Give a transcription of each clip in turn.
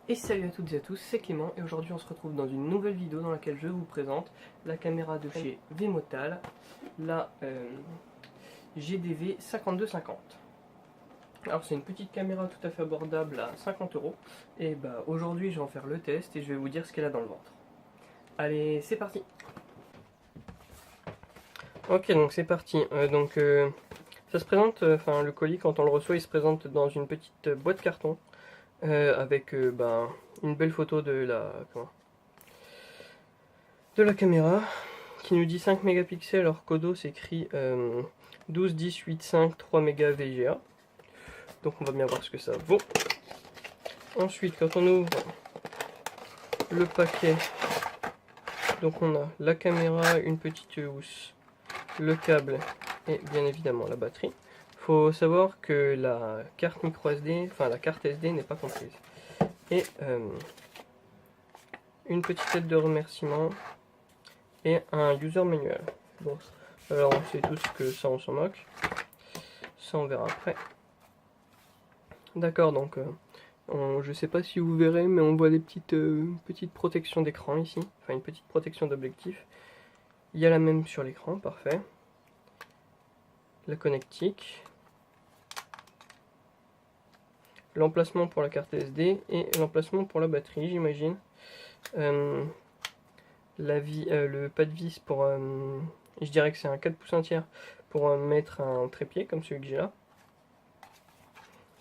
Et salut à toutes et à tous, c'est Clément et aujourd'hui on se retrouve dans une nouvelle vidéo dans laquelle je vous présente la caméra de chez Vemotal, la GDV 5250. Alors c'est une petite caméra tout à fait abordable à 50 € et bah aujourd'hui je vais en faire le test et je vais vous dire ce qu'elle a dans le ventre. Allez, c'est parti. Ok, donc c'est parti. Ça se présente, le colis quand on le reçoit il se présente dans une petite boîte carton. Avec une belle photo de la caméra qui nous dit 5 mégapixels, alors Kodo s'écrit 12 10 8 5 3 méga VGA. Donc on va bien voir ce que ça vaut. Ensuite, quand on ouvre le paquet, donc on a la caméra, une petite housse, le câble et bien évidemment la batterie. Faut savoir que la carte micro SD, enfin la carte SD n'est pas comprise. Et une petite lettre de remerciement et un user manual. Bon, alors on sait tous que ça on s'en moque. Ça on verra après. D'accord, donc je sais pas si vous verrez, mais on voit des petites protections d'écran ici. Enfin une petite protection d'objectif. Il y a la même sur l'écran, parfait. La connectique. L'emplacement pour la carte SD et l'emplacement pour la batterie, j'imagine. Le pas de vis pour, je dirais que c'est un 4 pouces 1 tiers pour mettre un trépied comme celui que j'ai là.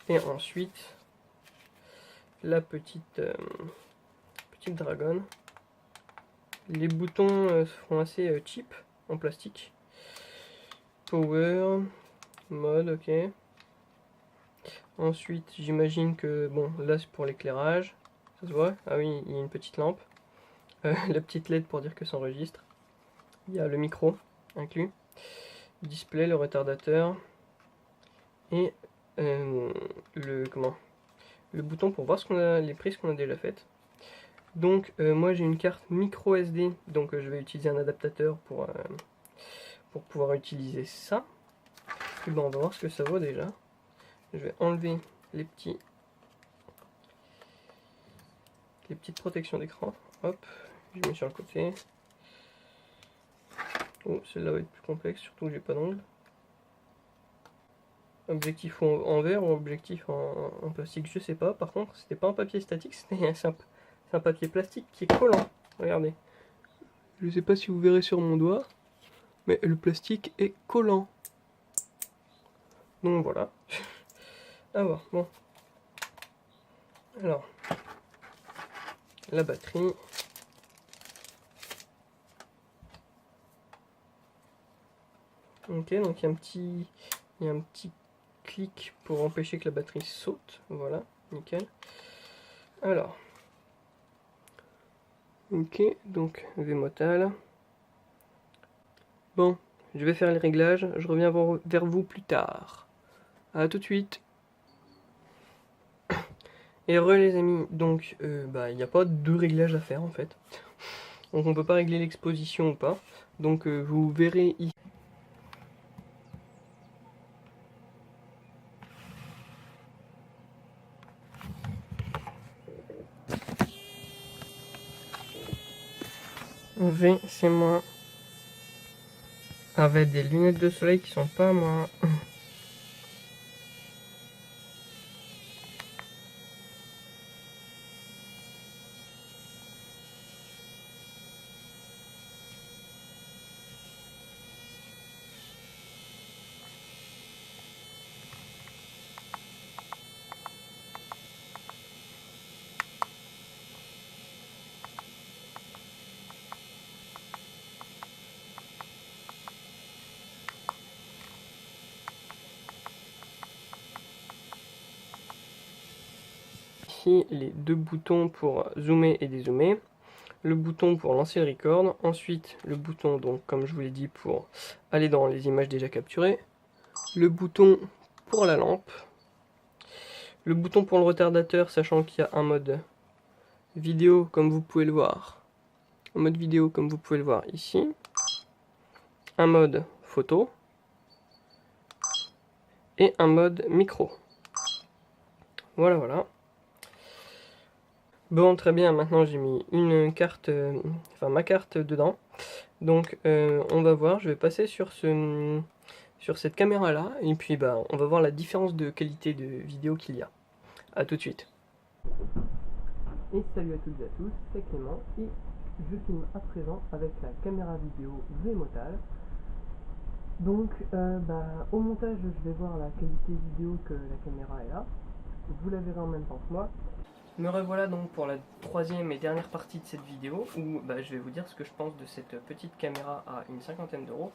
Et ensuite, la petite dragonne. Les boutons seront assez cheap en plastique. Power, mode, ok. Ensuite, j'imagine que, bon, là c'est pour l'éclairage. Ça se voit? Ah oui, il y a une petite lampe. La petite LED pour dire que ça enregistre. Il y a le micro inclus. Le display, le retardateur. Et le bouton pour voir les prises qu'on a déjà faites. Donc moi j'ai une carte micro SD, donc je vais utiliser un adaptateur pour pouvoir utiliser ça. Et ben on va voir ce que ça vaut déjà. Je vais enlever les petites protections d'écran. Hop, je mets sur le côté. Oh, celle-là va être plus complexe, surtout que j'ai pas d'ongle. Objectif en verre ou objectif en plastique, je sais pas. Par contre, c'était pas un papier statique, c'était un papier plastique qui est collant. Regardez. Je sais pas si vous verrez sur mon doigt, mais le plastique est collant. Donc voilà. À voir. Bon. Alors, la batterie. Ok, donc il y a un petit clic pour empêcher que la batterie saute. Voilà, nickel. Alors, ok, donc Vemotal. Bon, je vais faire les réglages. Je reviens vers vous plus tard. A tout de suite. Et les amis, donc il n'y a pas de réglage à faire en fait. Donc on peut pas régler l'exposition ou pas. Donc vous verrez ici. V, c'est moi. Avec des lunettes de soleil qui sont pas moi. Ici les deux boutons pour zoomer et dézoomer. Le bouton pour lancer le record. Ensuite le bouton, donc comme je vous l'ai dit, pour aller dans les images déjà capturées. Le bouton pour la lampe. Le bouton pour le retardateur, sachant qu'il y a un mode vidéo comme vous pouvez le voir. Un mode vidéo comme vous pouvez le voir ici. Un mode photo. Et un mode micro. Voilà, voilà. Bon, très bien, maintenant j'ai mis une carte, enfin ma carte dedans. Donc on va voir, je vais passer sur cette caméra là, et puis bah on va voir la différence de qualité de vidéo qu'il y a. A tout de suite. Et salut à toutes et à tous, c'est Clément, et je filme à présent avec la caméra vidéo V-Motal. Donc au montage je vais voir la qualité vidéo que la caméra est là. Vous la verrez en même temps que moi. Me revoilà donc pour la troisième et dernière partie de cette vidéo où je vais vous dire ce que je pense de cette petite caméra à une cinquantaine d'euros.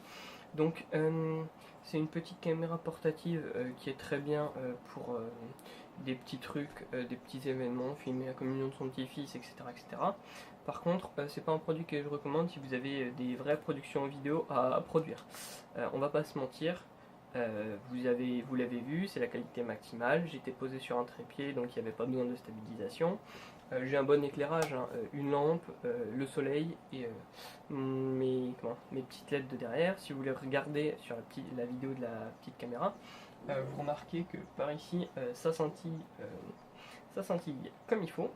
Donc c'est une petite caméra portative qui est très bien pour des petits trucs, des petits événements, filmer la communion de son petit-fils, etc., etc. Par contre, c'est pas un produit que je recommande si vous avez des vraies productions vidéo à produire. On va pas se mentir, vous l'avez vu, c'est la qualité maximale. J'étais posé sur un trépied, donc il n'y avait pas besoin de stabilisation. J'ai un bon éclairage, hein, une lampe, le soleil et mes petites LED de derrière. Si vous voulez regarder sur la vidéo de la petite caméra, vous remarquez que par ici, ça scintille comme il faut.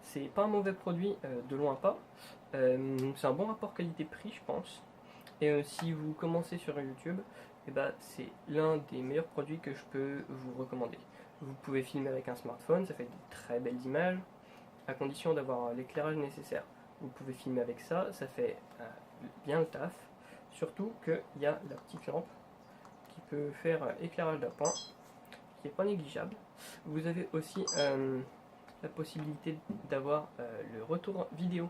C'est pas un mauvais produit, de loin pas. C'est un bon rapport qualité-prix, je pense. Et si vous commencez sur YouTube, c'est l'un des meilleurs produits que je peux vous recommander. Vous pouvez filmer avec un smartphone, ça fait de très belles images, à condition d'avoir l'éclairage nécessaire. Vous pouvez filmer avec ça, ça fait bien le taf. Surtout qu'il y a la petite lampe qui peut faire éclairage d'appoint, qui n'est pas négligeable. Vous avez aussi la possibilité d'avoir le retour vidéo,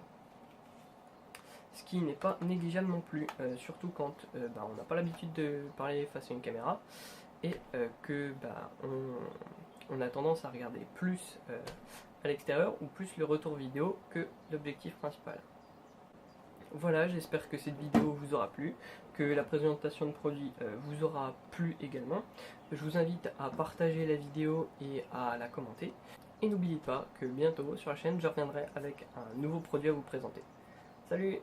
ce qui n'est pas négligeable non plus, surtout quand on n'a pas l'habitude de parler face à une caméra et que on a tendance à regarder plus à l'extérieur ou plus le retour vidéo que l'objectif principal. Voilà, j'espère que cette vidéo vous aura plu, que la présentation de produits vous aura plu également. Je vous invite à partager la vidéo et à la commenter. Et n'oubliez pas que bientôt sur la chaîne, je reviendrai avec un nouveau produit à vous présenter. Salut!